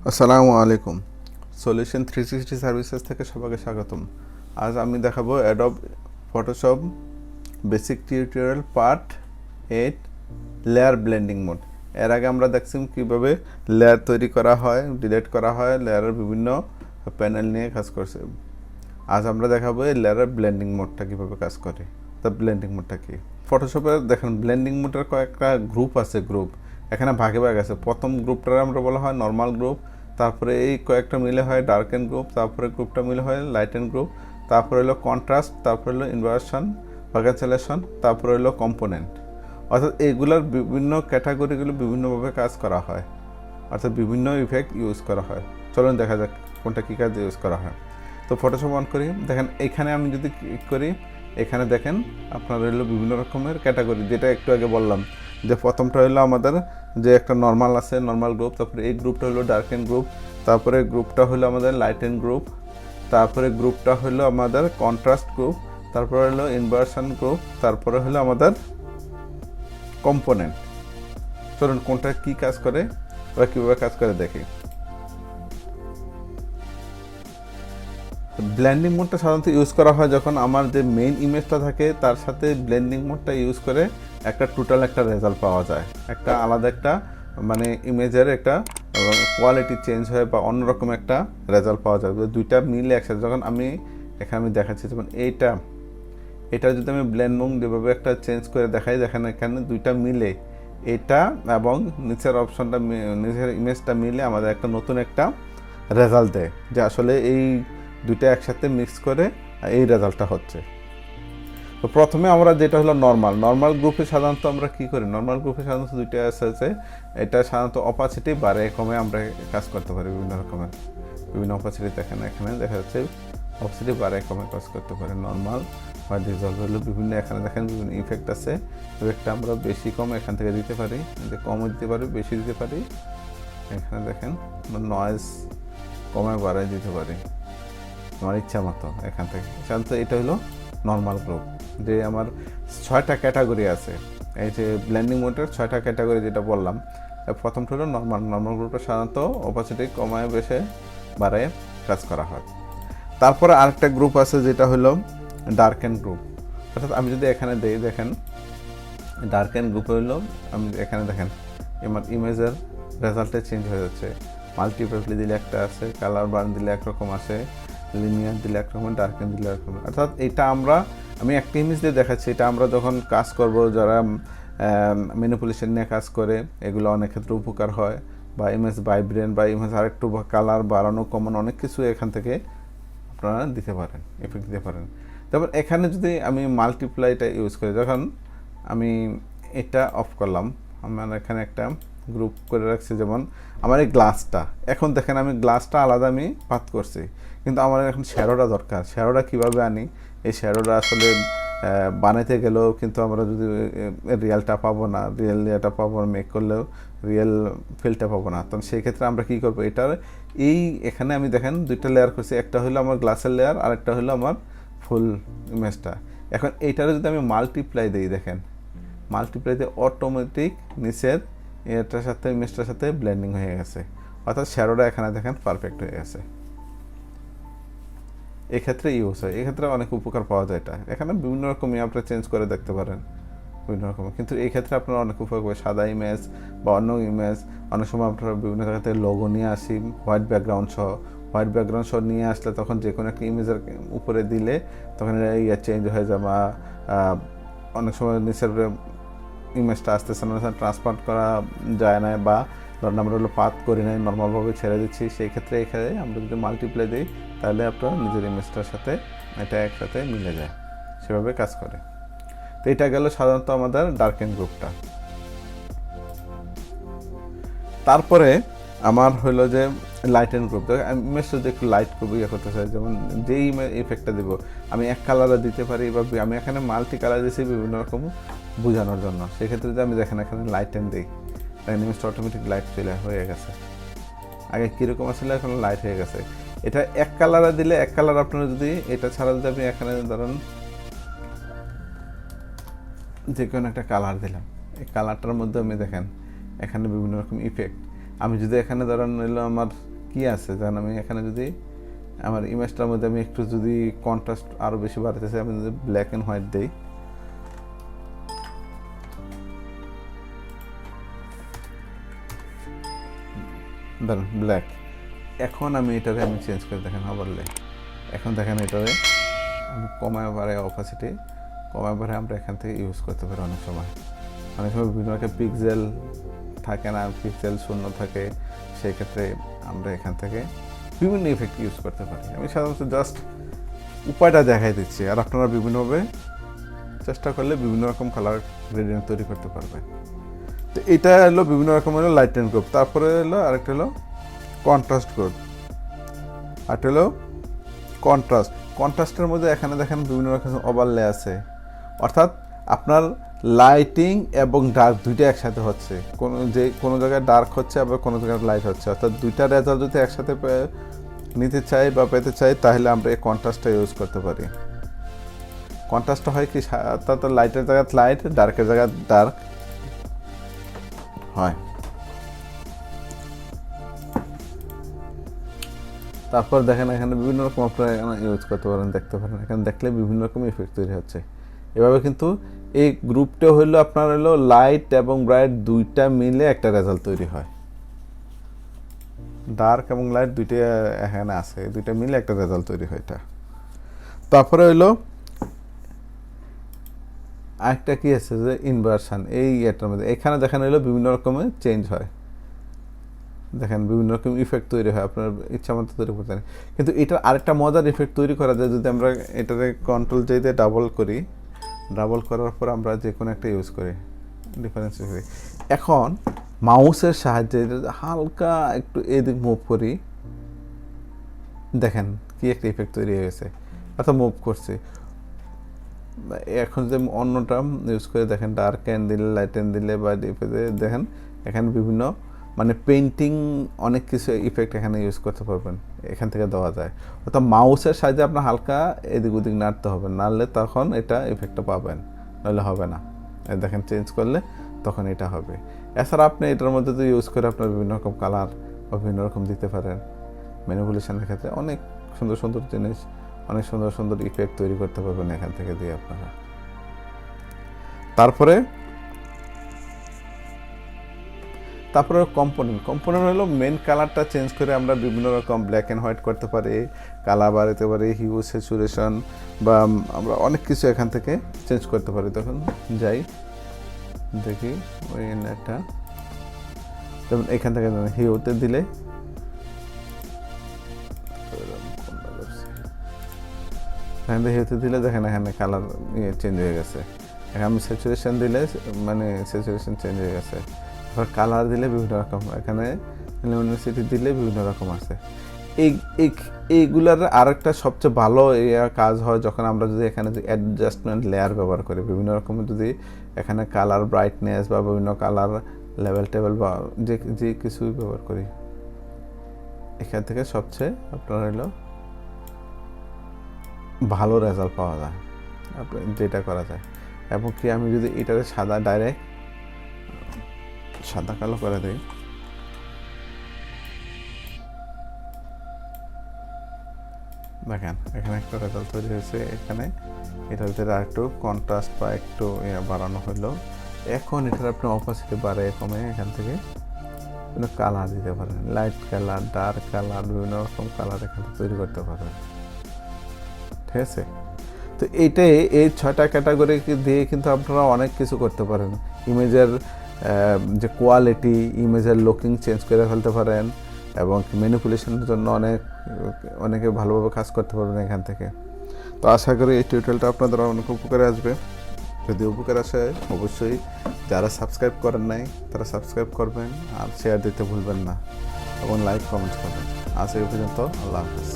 আসসালামু আলাইকুম। Solution 360 services থেকে সবাইকে স্বাগতম। আজ আমি দেখাবো Adobe Photoshop basic tutorial part 8 layer blending mode. এর আগে আমরা দেখছি কীভাবে লেয়ার তৈরি করা হয়, ডিলিট করা হয়, লেয়ারের বিভিন্ন প্যানেল নিয়ে কাজ করছে। আজ আমরা দেখাবো এই লেয়ারের ব্লেন্ডিং মোডটা কীভাবে কাজ করে। তা ব্লেন্ডিং মোডটা কি? ফটোশপের দেখেন ব্লেন্ডিং মোডের কয়েকটা গ্রুপ আছে। এখানে ভাগে ভাগ আছে। প্রথম গ্রুপটা আমরা বলা হয় নর্মাল গ্রুপ, তারপরে এই কয়েকটা মিলে হয় ডার্কেন গ্রুপ, তারপরে গ্রুপটা মিলে হয় লাইটেন গ্রুপ, তারপরে হলো কন্ট্রাস্ট, তারপরে হলো ইনভার্সন বা ক্যান্সেলেশন, তারপরে হলো কম্পোনেন্ট। অর্থাৎ এইগুলোর বিভিন্ন ক্যাটাগরিগুলো বিভিন্নভাবে কাজ করা হয়, অর্থাৎ বিভিন্ন ইফেক্ট ইউজ করা হয়। চলুন দেখা যাক কোনটা কী কাজে ইউজ করা হয়। তো ফটোশপ অন করি। দেখেন এখানে আমি যদি ক্লিক করি, এখানে দেখেন আপনার হলো বিভিন্ন রকমের ক্যাটাগরি, যেটা একটু আগে বললাম যে প্রথমটা হলো আমাদের যে একটা নর্মাল আছে, নর্মাল গ্রুপ, তারপরে এই গ্রুপটা হলো ডার্কেন গ্রুপ, তারপরে গ্রুপটা হলো আমাদের লাইটেন গ্রুপ, তারপরে গ্রুপটা হলো আমাদের কন্ট্রাস্ট গ্রুপ, তারপরে হলো ইনভার্সন গ্রুপ, তারপরে হলো আমাদের কম্পোনেন্ট। চলুন কোনটা কী কাজ করে বা কীভাবে কাজ করে দেখি। ব্লেন্ডিং মোডটা সাধারণত ইউজ করা হয় যখন আমার যে মেইন ইমেজটা থাকে তার সাথে ব্লেন্ডিং মোডটা ইউজ করে একটা টোটাল একটা রেজাল্ট পাওয়া যায়, একটা আলাদা একটা মানে ইমেজের একটা কোয়ালিটি চেঞ্জ হয় বা অন্যরকম একটা রেজাল্ট পাওয়া যায়। দুইটা মিলে একসাথে যখন আমি এখানে দেখাচ্ছি, যেমন এটা যদি আমি ব্লেন্ড মোড যেভাবে একটা চেঞ্জ করে দেখাই, দেখেন এখানে দুইটা মিলে এটা এবং নিচের অপশনটা, নিচের ইমেজটা মিলে আমাদের একটা নতুন একটা রেজাল্ট দেয়, যে আসলে এই দুইটা একসাথে মিক্স করে এই রেজাল্টটা হচ্ছে। তো প্রথমে আমরা যেটা হলো নর্মাল গ্রুপে সাধারণত আমরা কী করি, নর্মাল গ্রুপে সাধারণত দুইটা আছে। এটা সাধারণত অপাসিটি বাড়ে কমে আমরা কাজ করতে পারি, বিভিন্ন অপাসিটি দেখেন, এখানে দেখা যাচ্ছে অপাসিটি বাড়ে কমে কাজ করতে পারি। নর্মাল বা ডিজলভ হলো বিভিন্ন, এখানে দেখেন বিভিন্ন ইফেক্ট আছে। ইফেক্টটা আমরা বেশি কম এখান থেকে দিতে পারি, কমও দিতে পারি, বেশি দিতে পারি। এখানে দেখেন নয়েজ কমে বাড়ায় দিতে পারি আমার ইচ্ছা মতো এখান থেকে। সাধারণত এটা হলো নর্মাল গ্রুপ, যে আমার 6টা ক্যাটাগরি আছে। এই যে ব্লেন্ডিং মোডের 6টা ক্যাটাগরি যেটা বললাম, প্রথমটা হলো নর্মাল গ্রুপটা সাধারণত অপাসিটি কমায় বেশি বাড়ায় কাজ করা হয়। তারপরে আরেকটা গ্রুপ আছে যেটা হলো ডার্কেন গ্রুপ। অর্থাৎ আমি যদি এখানে দিই, দেখেন ডার্কেন গ্রুপে হলো আমি এখানে দেখেন আমার ইমেজের রেজাল্টে চেঞ্জ হয়ে যাচ্ছে। মাল্টিপ্যাপলি দিলে একটা আছে, কালার বার্ন দিলে একরকম আসে, লিনিয়ার দিলে একরকম, ডার্কেন দিলে একরকম। অর্থাৎ এটা আমি একটা ইমেজ দিয়ে দেখাচ্ছি, এটা আমরা যখন কাজ করব, যারা ম্যানিপুলেশন নিয়ে কাজ করে, এগুলো অনেক ক্ষেত্রে উপকার হয়। বা ইমেজ ভাইব্রেন্ট বা ইমেজ আরেকটু কালার বাড়ানো কমানো অনেক কিছু এখান থেকে আপনারা দিতে পারেন, এফেক্ট দিতে পারেন। তারপর এখানে যদি আমি মাল্টিপ্লাইটা ইউজ করি, যখন আমি এটা অফ করলাম, আমার এখানে একটা গ্রুপ করে রাখছি, যেমন আমার এই গ্লাসটা, এখন দেখেন আমি গ্লাসটা আলাদা আমি পাত করছি, কিন্তু আমার এখন শ্যাডোটা দরকার। শ্যাডোটা কীভাবে আনি, এই শ্যাডোটা আসলে বানাইতে গেলেও কিন্তু আমরা যদি রিয়েলটা পাবো না, রিয়েল ইয়েটা পাবো না, মেক করলেও রিয়েল ফিলটা পাবো না। তখন সেই ক্ষেত্রে আমরা কী করবো, এখানে আমি দেখেন দুইটা লেয়ার করছি, একটা হলো আমার গ্লাসের লেয়ার, আর একটা হলো আমার ফুল ইমেজটা। এখন এইটারে যদি আমি মাল্টিপ্লাই দিই, দেখেন মাল্টিপ্লাই দিয়ে অটোমেটিক নিচের এটার সাথে ইমেজটার সাথে ব্লেন্ডিং হয়ে গেছে, অর্থাৎ শ্যাডোটা এখানে দেখেন পারফেক্ট হয়ে গেছে। এক্ষেত্রে ইউজ হয়, এক্ষেত্রে অনেক উপকার পাওয়া যায়। এটা এখানে বিভিন্ন রকম আপনারা চেঞ্জ করে দেখতে পারেন বিভিন্ন রকম, কিন্তু এই ক্ষেত্রে আপনারা অনেক উপকার পাবে। সাদা ইমেজ বা অন্য ইমেজ, অনেক সময় আপনারা বিভিন্ন জায়গাতে লোগো নিয়ে আসি হোয়াইট ব্যাকগ্রাউন্ড সহ নিয়ে আসলে তখন যে কোনো একটা ইমেজের উপরে দিলে তখন ইয়ে চেঞ্জ হয়ে যায়, বা অনেক সময় নিচের ইমেজটা আসতেছে না, ট্রান্সপার করা যায় না, বা ধরুন আমরা হলো পাত করি নাই, নর্মালভাবে ছেড়ে দিচ্ছি, সেই ক্ষেত্রে এখানে আমরা যদি মাল্টিপ্লাই দিই তাহলে আপনার নিজের ইমেজটার সাথে এটা একসাথে মিলে যায়, সেভাবে কাজ করে। তো এটা গেল সাধারণত আমাদের ডার্কেন গ্রুপটা। তারপরে আমার হলো যে লাইটেন গ্রুপ। ইমেজটা যদি একটু লাইট করবো ইয়ে করতে চাই, যেমন যেই ইফেক্টটা দেবো আমি এক কালারে দিতে পারি, বা আমি এখানে মাল্টি কালার দিয়েছি বিভিন্ন রকম বোঝানোর জন্য। সেক্ষেত্রে যদি আমি দেখেন এখানে লাইটেন দিই, ইমেজটা অটোমেটিক লাইট হয়ে গেছে। আগে কীরকম আসলে এখন লাইট হয়ে গেছে। এটা এক কালারে দিলে এক কালার, আপনারা যদি এটা ছাড়া যদি আপনি এখানে ধরেন যে কোনো একটা কালার দিলাম, এই কালারটার মধ্যে আমি দেখেন এখানে বিভিন্ন রকম ইফেক্ট। আমি যদি এখানে ধরেন নিল আমার কি আছে যেন আমি এখানে যদি আমার ইমেজটার মধ্যে আমি একটু যদি কন্ট্রাস্ট আরও বেশি বাড়াতে চাই, আমি যদি ব্ল্যাক অ্যান্ড হোয়াইট দিই, ধরেন ব্ল্যাক, এখন আমি এটাকে আমি চেঞ্জ করে দেখেন ওভারলে, এখন দেখেন এটারে আমি কমায় বাড়ায় অপাসিটি কমায় বাড়ায় আমরা এখান থেকে ইউজ করতে পারি। অনেক সময় বিভিন্ন রকম পিক্সেল থাকে না, পিক্সেল শূন্য থাকে, সেই ক্ষেত্রে আমরা এখান থেকে বিভিন্ন ইফেক্ট ইউজ করতে পারি। আমি সাধারণত জাস্ট উপায়টা দেখাই দিচ্ছি, আর আপনারা বিভিন্নভাবে চেষ্টা করলে বিভিন্ন রকম কালার গ্রেডিয়েন্ট তৈরি করতে পারবেন। তো এটা হলো বিভিন্ন রকম হলো লাইটেন গ্রুপ, তারপরে হলো আরেকটা হলো কন্ট্রাস্ট গ্রুপ, আরেকটা হলো কন্ট্রাস্টের মধ্যে এখানে দেখেন বিভিন্ন রকম ওভারলে আছে, অর্থাৎ আপনার লাইটিং এবং ডার্ক দুইটা একসাথে হচ্ছে, কোনো জায়গায় ডার্ক হচ্ছে আবার কোনো জায়গায় লাইট হচ্ছে, অর্থাৎ দুইটা রেজাল্ট যদি একসাথে নিতে চাই বা পেতে চাই তাহলে আমরা এই কন্ট্রাস্টটা ইউজ করতে পারি। কন্ট্রাস্টটা হয় কি, অর্থাৎ লাইটের জায়গায় লাইট, ডার্কের জায়গায় ডার্ক হয়। তারপর দেখেন এখানে বিভিন্ন রকম আপনারা ইউজ করতে পারেন, দেখতে পারেন, এখানে দেখলে বিভিন্ন রকম ইফেক্ট তৈরি হচ্ছে। এভাবে কিন্তু এই গ্রুপটা হলো আপনার হলো লাইট এবং ব্রাইট দুইটা মিলে একটা রেজাল্ট তৈরি হয়। ডার্ক এবং লাইট দুইটা এখানে আছে, দুইটা মিলে একটা রেজাল্ট তৈরি হয় এটা। তারপরে হইলো আরেকটা কি আছে যে ইনভার্সন, এই এটার মধ্যে এখানে দেখেন হইলো বিভিন্ন রকমের চেঞ্জ হয়, দেখেন বিভিন্ন রকম ইফেক্ট তৈরি হয়, আপনার ইচ্ছা মতো তৈরি করতে পারেন। কিন্তু এটার আরেকটা মজার ইফেক্ট তৈরি করা যায় যদি আমরা এটাতে কন্ট্রোল জে দিয়ে ডাবল করি, ডাবল করার পর আমরা যে কোনো একটা ইউজ করি, ডিফারেন্স করি। এখন মাউসের সাহায্যে হালকা একটু এদিক মুভ করি, দেখেন কি একটা ইফেক্ট তৈরি হয়ে গেছে, অর্থাৎ মুভ করছে। এখন যে অন্যটা ইউজ করে দেখেন ডার্কেন দিলে, লাইটেন দিলে বা দেখেন এখানে বিভিন্ন মানে পেন্টিং অনেক কিছু ইফেক্ট এখানে ইউজ করতে পারবেন, এখান থেকে দেওয়া যায়। অর্থাৎ মাউসের সাহায্যে আপনার হালকা এদিক ওদিক নাড়তে হবে, নাড়লে তখন এটা ইফেক্টটা পাবেন, নাহলে হবে না। দেখেন চেঞ্জ করলে তখন এটা হবে। এছাড়া আপনি এটার মধ্যে তো ইউজ করে আপনার বিভিন্ন রকম কালার বা বিভিন্ন রকম দিতে পারেন। ম্যানিপুলেশনের ক্ষেত্রে অনেক সুন্দর সুন্দর জিনিস, অনেক সুন্দর সুন্দর ইফেক্ট তৈরি করতে পারবেন এখান থেকে দিয়ে আপনারা। তারপরে কম্পোনেন্ট হলো মেন কালারটা চেঞ্জ করে আমরা বিভিন্ন রকম ব্ল্যাক অ্যান্ড হোয়াইট করতে পারি, কালার বাড়াতে পারি, হিউ, স্যাচুরেশন বা আমরা অনেক কিছু এখান থেকে চেঞ্জ করতে পারি। তখন যাই দেখি ওই একটা, যেমন এখান থেকে হিউতে দিলে দেখেন এখানে কালার চেঞ্জ হয়ে গেছে। এখানে আমি স্যাচুরেশন দিলে মানে স্যাচুরেশন চেঞ্জ হয়ে গেছে। এবার কালার দিলে বিভিন্ন রকম, এখানে লুমিনোসিটি দিলে বিভিন্ন রকম আছে। এইগুলার আরেকটা সবচেয়ে ভালো কাজ হয় যখন আমরা যদি এখানে যে অ্যাডজাস্টমেন্ট লেয়ার ব্যবহার করি, বিভিন্ন রকমের যদি এখানে কালার ব্রাইটনেস বা বিভিন্ন কালার লেভেল টেবিল বা যে কিছুই ব্যবহার করি, এখান থেকে সবচেয়ে আপনার হলো ভালো রেজাল্ট পাওয়া যায়, যেটা করা যায়। এবং কি আমি যদি এটাতে সাদা ডাইরেক্ট সাদা কালো করে দিই, দেখেন এখানে একটা রেজাল্ট তৈরি হয়েছে। এখানে এটার ভিতরে আরেকটু কন্ট্রাস্ট বা একটু বাড়ানো হলো। এখন এটার আপনি অপাসিটি বাড়ায় কমে এখান থেকে বিভিন্ন কালার দিতে পারেন, লাইট কালার, ডার্ক কালার, বিভিন্ন রকম কালার এখানে তৈরি করতে পারেন। ঠিক আছে, তো এইটাই এই 6টা ক্যাটাগরি দিয়ে কিন্তু আপনারা অনেক কিছু করতে পারেন। ইমেজের যে কোয়ালিটি, ইমেজের লুকিং চেঞ্জ করে ফেলতে পারেন এবং ম্যানিপুলেশনের জন্য অনেকে ভালোভাবে কাজ করতে পারবেন এখান থেকে। তো আশা করি এই টিউটোরিয়ালটা আপনাদের অনেক উপকারে আসবে। যদি উপকার আসে অবশ্যই যারা সাবস্ক্রাইব করেন নাই তারা সাবস্ক্রাইব করবেন, আর শেয়ার দিতে ভুলবেন না এবং লাইক কমেন্ট করবেন। আজ এই পর্যন্ত, আল্লাহ হাফেজ।